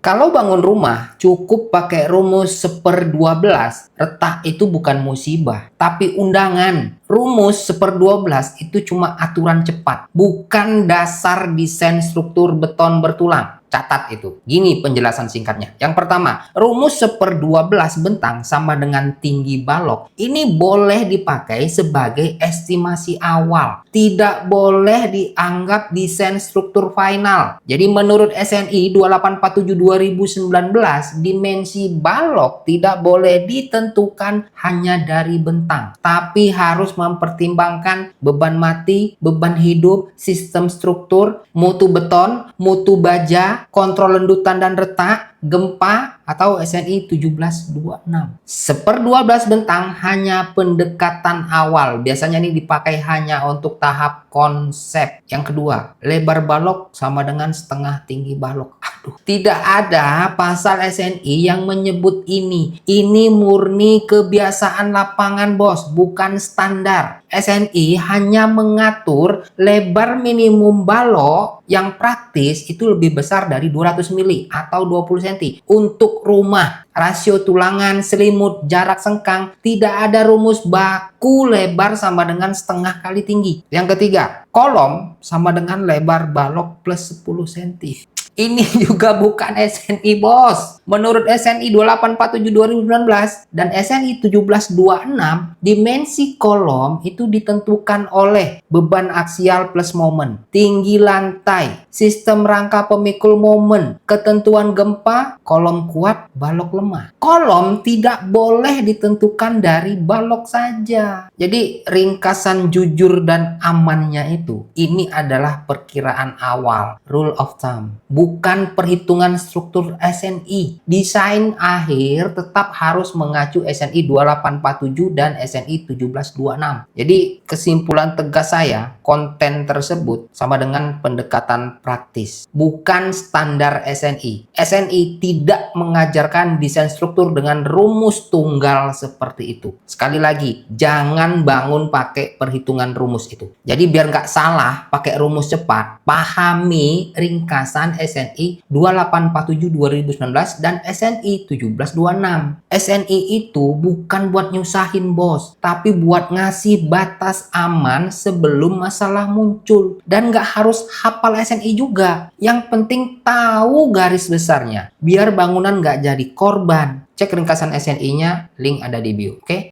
Kalau bangun rumah, cukup pakai rumus 1/12. Retak itu bukan musibah, tapi undangan. Rumus 1/12 itu cuma aturan cepat, bukan dasar desain struktur beton bertulang. Catat itu. Gini penjelasan singkatnya. Yang pertama, rumus 1/12 bentang sama dengan tinggi balok. Ini boleh dipakai sebagai estimasi awal. Tidak boleh dianggap desain struktur final. Jadi menurut SNI 2847/2019, dimensi balok tidak boleh ditentukan hanya dari bentang, tapi harus mempertimbangkan beban mati, beban hidup, sistem struktur, mutu beton, mutu baja, kontrol lendutan dan retak, gempa, atau SNI 1726. 1/12 bentang hanya pendekatan awal. Biasanya ini dipakai hanya untuk tahap konsep. Yang kedua, lebar balok sama dengan setengah tinggi balok. Aduh, tidak ada pasal SNI yang menyebut ini. Ini murni kebiasaan lapangan, bos, bukan standar. SNI hanya mengatur lebar minimum balok yang praktis itu lebih besar dari 200 mili atau 20 cm. Untuk rumah, rasio tulangan, selimut, jarak sengkang, tidak ada rumus baku lebar sama dengan setengah kali tinggi. Yang ketiga, kolom sama dengan lebar balok plus 10 cm. Ini juga bukan SNI, bos. Menurut SNI 2847/2019 dan SNI 1726, dimensi kolom itu ditentukan oleh beban aksial plus momen, tinggi lantai, sistem rangka pemikul momen, ketentuan gempa, kolom kuat, balok lemah. Kolom tidak boleh ditentukan dari balok saja. Jadi ringkasan jujur dan amannya itu, ini adalah perkiraan awal, rule of thumb, bukan perhitungan struktur SNI. Desain akhir tetap harus mengacu SNI 2847 dan SNI 1726. Jadi kesimpulan tegas saya, konten tersebut sama dengan pendekatan praktis, bukan standar SNI. SNI tidak mengajarkan desain struktur dengan rumus tunggal seperti itu. Sekali lagi, jangan bangun pakai perhitungan rumus itu. Jadi biar nggak salah pakai rumus cepat, pahami ringkasan SNI 2847/2019 dan SNI 1726. SNI itu bukan buat nyusahin, bos, tapi buat ngasih batas aman sebelum masalah muncul. Dan nggak harus hafal SNI juga. Yang penting tahu garis besarnya, biar bangunan nggak jadi korban. Cek ringkasan SNI-nya, link ada di bio, oke?